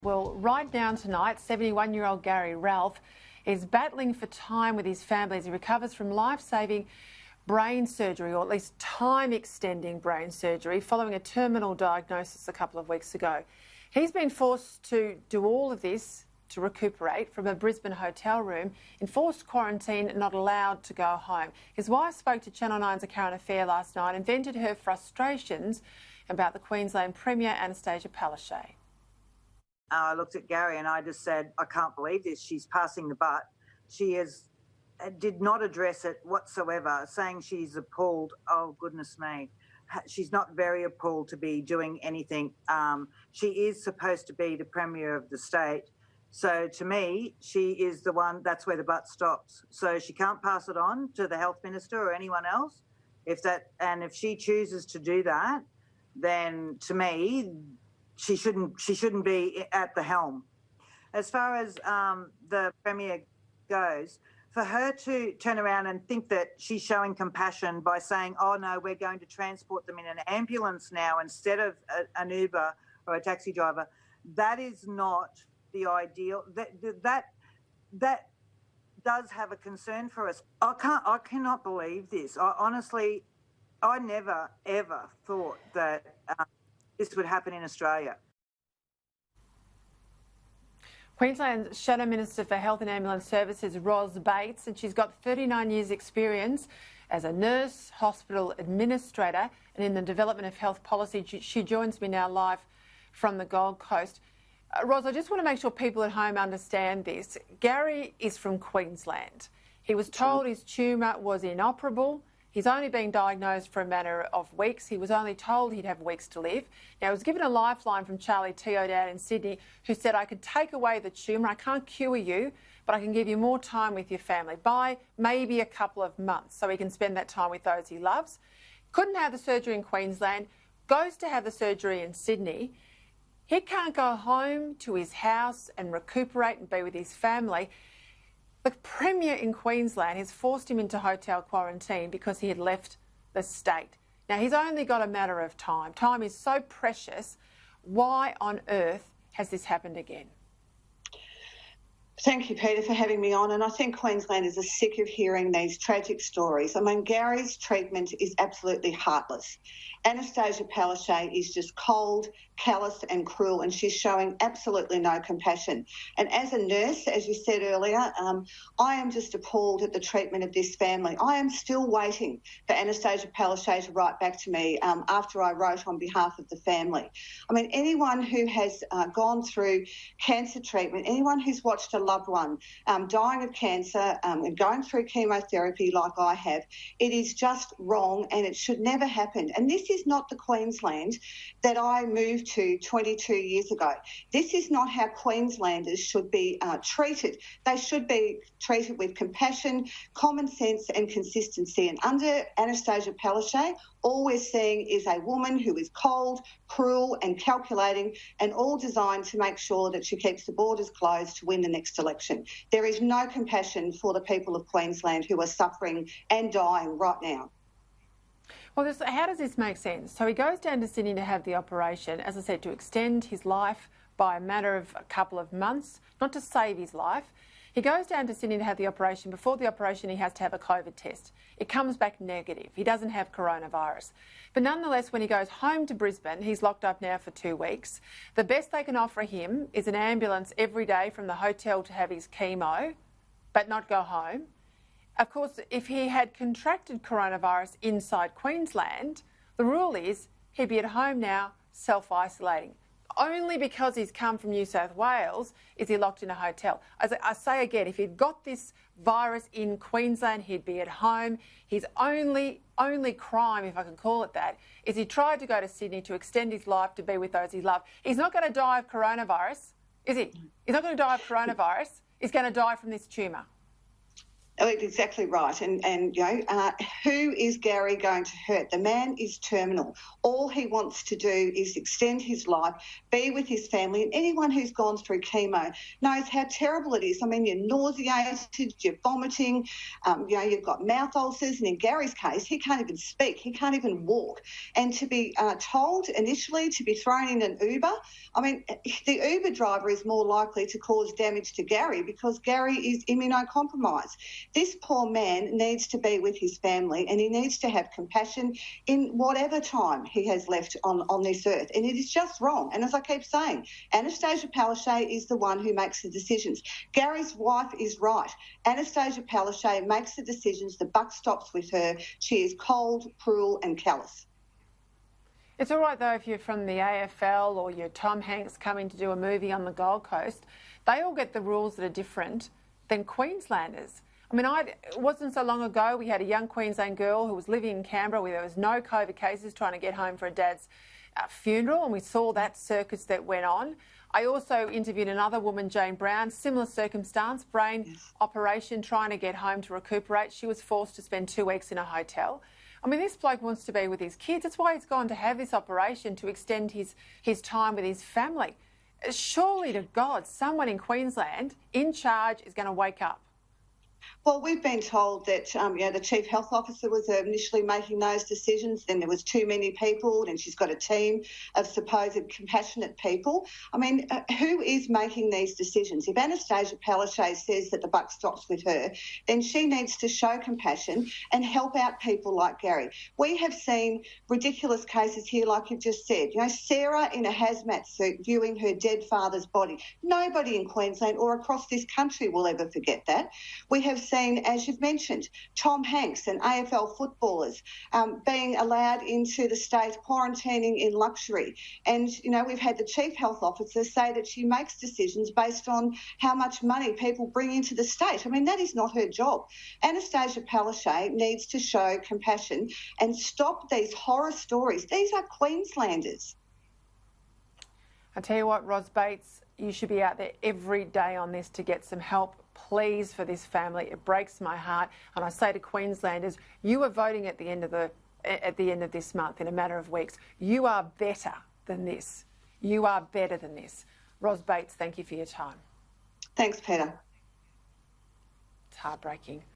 Well, right now tonight, 71-year-old Garry Ralph is battling for time with his family as he recovers from life-saving brain surgery, or at least time-extending brain surgery, following a terminal diagnosis a couple of weeks ago. He's been forced to do all of this to recuperate from a Brisbane hotel room, enforced quarantine, not allowed to go home. His wife spoke to Channel 9's A Current Affair last night and vented her frustrations about the Queensland Premier, Annastacia Palaszczuk. I looked at Garry and I just said, I can't believe this. She's passing the butt. She did not address it whatsoever, saying she's appalled. Oh, goodness me. She's not very appalled to be doing anything. She is supposed to be the Premier of the state. So to me, she is the one, that's where the butt stops. So she can't pass it on to the Health Minister or anyone else. If she chooses to do that, then to me, she shouldn't be at the helm. As far as the Premier goes, for her to turn around and think that she's showing compassion by saying, oh no, we're going to transport them in an ambulance now instead of an Uber or a taxi driver, that is not the ideal. That does have a concern for us. I cannot believe this. Honestly, I never ever thought that this would happen in Australia. Queensland's Shadow Minister for Health and Ambulance Services, Ros Bates, and she's got 39 years' experience as a nurse, hospital administrator, and in the development of health policy. She joins me now live from the Gold Coast. Ros, I just want to make sure people at home understand this. Garry is from Queensland. He was told his tumour was inoperable. He's only been diagnosed for a matter of weeks. He was only told he'd have weeks to live. Now, he was given a lifeline from Charlie Teo down in Sydney, who said, I could take away the tumour, I can't cure you, but I can give you more time with your family, by maybe a couple of months, so he can spend that time with those he loves. Couldn't have the surgery in Queensland, goes to have the surgery in Sydney. He can't go home to his house and recuperate and be with his family. The Premier in Queensland has forced him into hotel quarantine because he had left the state. Now, he's only got a matter of time. Time is so precious. Why on earth has this happened again? Thank you, Peter, for having me on. And I think Queenslanders are sick of hearing these tragic stories. I mean, Garry's treatment is absolutely heartless. Annastacia Palaszczuk is just cold, callous and cruel, and she's showing absolutely no compassion. And as a nurse, as you said earlier, I am just appalled at the treatment of this family. I am still waiting for Annastacia Palaszczuk to write back to me after I wrote on behalf of the family. I mean, anyone who has gone through cancer treatment, anyone who's watched a loved one dying of cancer and going through chemotherapy like I have, it is just wrong and it should never happen. And this is not the Queensland that I moved to 22 years ago. This is not how Queenslanders should be treated. They should be treated with compassion, common sense and consistency. And under Annastacia Palaszczuk, all we're seeing is a woman who is cold, cruel and calculating, and all designed to make sure that she keeps the borders closed to win the next election. There is no compassion for the people of Queensland who are suffering and dying right now. Well, how does this make sense? So he goes down to Sydney to have the operation, as I said, to extend his life by a matter of a couple of months, not to save his life. He goes down to Sydney to have the operation. Before the operation, he has to have a COVID test. It comes back negative. He doesn't have coronavirus. But nonetheless, when he goes home to Brisbane, he's locked up now for 2 weeks. The best they can offer him is an ambulance every day from the hotel to have his chemo, but not go home. Of course, if he had contracted coronavirus inside Queensland, the rule is he'd be at home now, self-isolating. Only because he's come from New South Wales is he locked in a hotel. As I say again, if he'd got this virus in Queensland, he'd be at home. His only crime, if I can call it that, is he tried to go to Sydney to extend his life to be with those he loved. He's not going to die of coronavirus, is he? He's not going to die of coronavirus. He's going to die from this tumour. Oh, exactly right. And who is Garry going to hurt? The man is terminal. All he wants to do is extend his life, be with his family. And anyone who's gone through chemo knows how terrible it is. I mean, you're nauseated, you're vomiting, you've got mouth ulcers. And in Garry's case, he can't even speak. He can't even walk. And to be told initially to be thrown in an Uber, I mean, the Uber driver is more likely to cause damage to Garry because Garry is immunocompromised. This poor man needs to be with his family and he needs to have compassion in whatever time he has left on this earth. And it is just wrong. And as I keep saying, Annastacia Palaszczuk is the one who makes the decisions. Garry's wife is right. Annastacia Palaszczuk makes the decisions. The buck stops with her. She is cold, cruel and callous. It's all right, though, if you're from the AFL or you're Tom Hanks coming to do a movie on the Gold Coast. They all get the rules that are different than Queenslanders. I mean, it wasn't so long ago we had a young Queensland girl who was living in Canberra where there was no COVID cases trying to get home for her dad's funeral, and we saw that circus that went on. I also interviewed another woman, Jane Brown, similar circumstance, brain operation, trying to get home to recuperate. She was forced to spend 2 weeks in a hotel. I mean, this bloke wants to be with his kids. That's why he's gone to have this operation, to extend his time with his family. Surely to God, someone in Queensland in charge is going to wake up. Well, we've been told that the Chief Health Officer was initially making those decisions, then there was too many people, and she's got a team of supposed compassionate people. I mean, who is making these decisions? If Annastacia Palaszczuk says that the buck stops with her, then she needs to show compassion and help out people like Garry. We have seen ridiculous cases here, like you've just said. Sarah in a hazmat suit viewing her dead father's body. Nobody in Queensland or across this country will ever forget that. We have seen, as you've mentioned, Tom Hanks and AFL footballers being allowed into the state, quarantining in luxury. And, we've had the Chief Health Officer say that she makes decisions based on how much money people bring into the state. I mean, that is not her job. Annastacia Palaszczuk needs to show compassion and stop these horror stories. These are Queenslanders. I tell you what, Ros Bates, you should be out there every day on this to get some help. Please, for this family. It breaks my heart. And I say to Queenslanders, you are voting at the end of this month, in a matter of weeks. You are better than this. You are better than this. Ros Bates, thank you for your time. Thanks, Peta. It's heartbreaking.